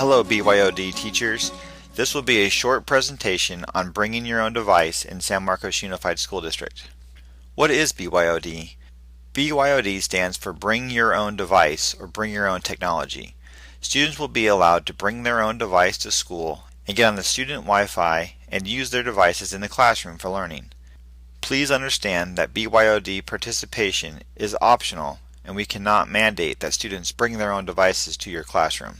Hello BYOD teachers. This will be a short presentation on bringing your own device in San Marcos Unified School District. What is BYOD? BYOD stands for Bring Your Own Device or Bring Your Own Technology. Students will be allowed to bring their own device to school and get on the student Wi-Fi and use their devices in the classroom for learning. Please understand that BYOD participation is optional and we cannot mandate that students bring their own devices to your classroom.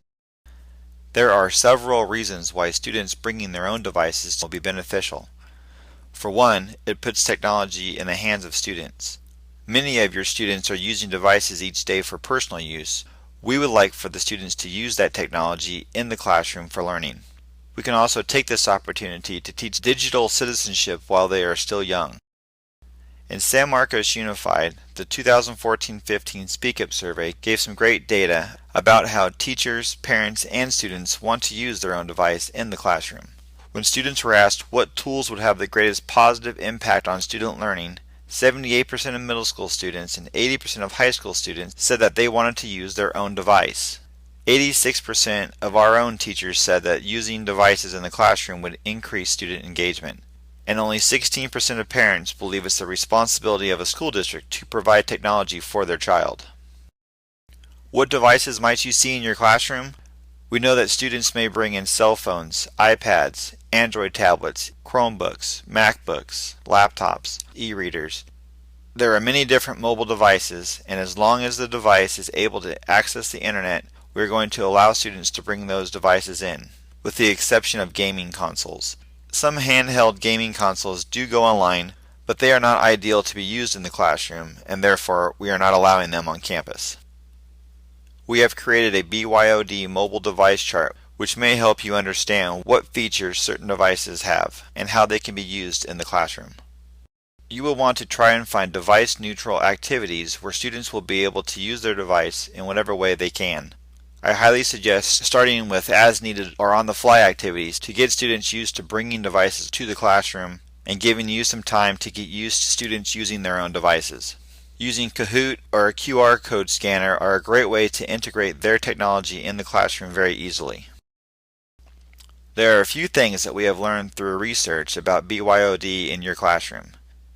There are several reasons why students bringing their own devices will be beneficial. For one, it puts technology in the hands of students. Many of your students are using devices each day for personal use. We would like for the students to use that technology in the classroom for learning. We can also take this opportunity to teach digital citizenship while they are still young. In San Marcos Unified, the 2014-15 Speak Up survey gave some great data about how teachers, parents, and students want to use their own device in the classroom. When students were asked what tools would have the greatest positive impact on student learning, 78% of middle school students and 80% of high school students said that they wanted to use their own device. 86% of our own teachers said that using devices in the classroom would increase student engagement. And only 16% of parents believe it's the responsibility of a school district to provide technology for their child. What devices might you see in your classroom? We know that students may bring in cell phones, iPads, Android tablets, Chromebooks, MacBooks, laptops, e-readers. There are many different mobile devices, and as long as the device is able to access the internet, we are going to allow students to bring those devices in, with the exception of gaming consoles. Some handheld gaming consoles do go online, but they are not ideal to be used in the classroom, and therefore we are not allowing them on campus. We have created a BYOD mobile device chart which may help you understand what features certain devices have and how they can be used in the classroom. You will want to try and find device-neutral activities where students will be able to use their device in whatever way they can. I highly suggest starting with as-needed or on-the-fly activities to get students used to bringing devices to the classroom and giving you some time to get used to students using their own devices. Using Kahoot or a QR code scanner are a great way to integrate their technology in the classroom very easily. There are a few things that we have learned through research about BYOD in your classroom.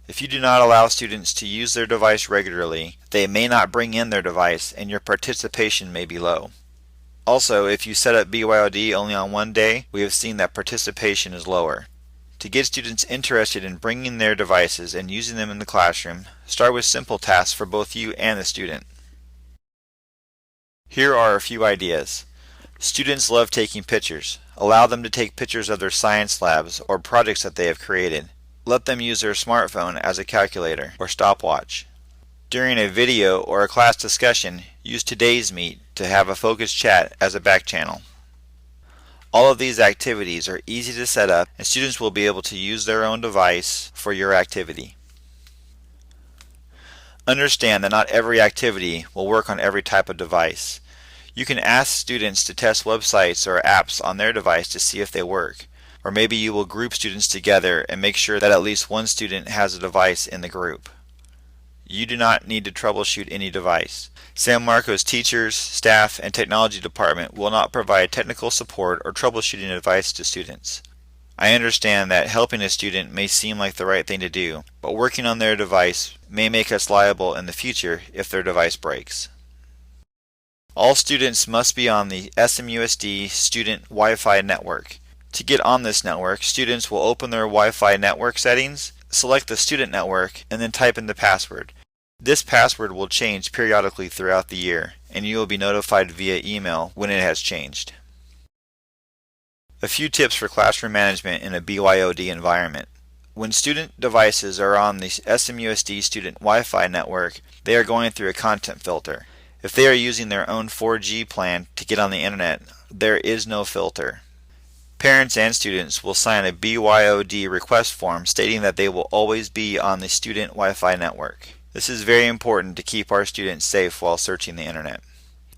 If you do not allow students to use their device regularly, they may not bring in their device and your participation may be low. Also, if you set up BYOD only on one day, we have seen that participation is lower. To get students interested in bringing their devices and using them in the classroom, start with simple tasks for both you and the student. Here are a few ideas. Students love taking pictures. Allow them to take pictures of their science labs or projects that they have created. Let them use their smartphone as a calculator or stopwatch. During a video or a class discussion, use Today's Meet to have a focused chat as a back channel. All of these activities are easy to set up and students will be able to use their own device for your activity. Understand that not every activity will work on every type of device. You can ask students to test websites or apps on their device to see if they work. Or maybe you will group students together and make sure that at least one student has a device in the group. You do not need to troubleshoot any device. San Marcos teachers, staff, and technology department will not provide technical support or troubleshooting advice to students. I understand that helping a student may seem like the right thing to do, but working on their device may make us liable in the future if their device breaks. All students must be on the SMUSD student Wi-Fi network. To get on this network, students will open their Wi-Fi network settings, select the student network, and then type in the password. This password will change periodically throughout the year, and you will be notified via email when it has changed. A few tips for classroom management in a BYOD environment. When student devices are on the SMUSD student Wi-Fi network, they are going through a content filter. If they are using their own 4G plan to get on the internet, there is no filter. Parents and students will sign a BYOD request form stating that they will always be on the student Wi-Fi network. This is very important to keep our students safe while searching the internet.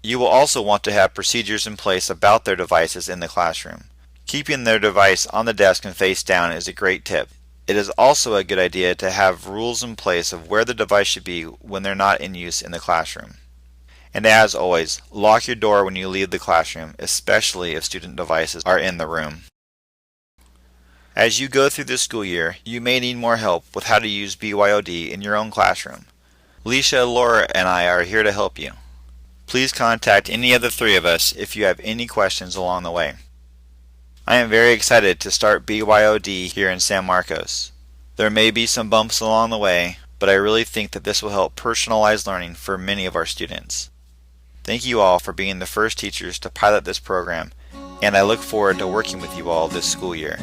You will also want to have procedures in place about their devices in the classroom. Keeping their device on the desk and face down is a great tip. It is also a good idea to have rules in place of where the device should be when they're not in use in the classroom. And as always, lock your door when you leave the classroom, especially if student devices are in the room. As you go through this school year, you may need more help with how to use BYOD in your own classroom. Leisha, Laura, and I are here to help you. Please contact any of the three of us if you have any questions along the way. I am very excited to start BYOD here in San Marcos. There may be some bumps along the way, but I really think that this will help personalize learning for many of our students. Thank you all for being the first teachers to pilot this program, and I look forward to working with you all this school year.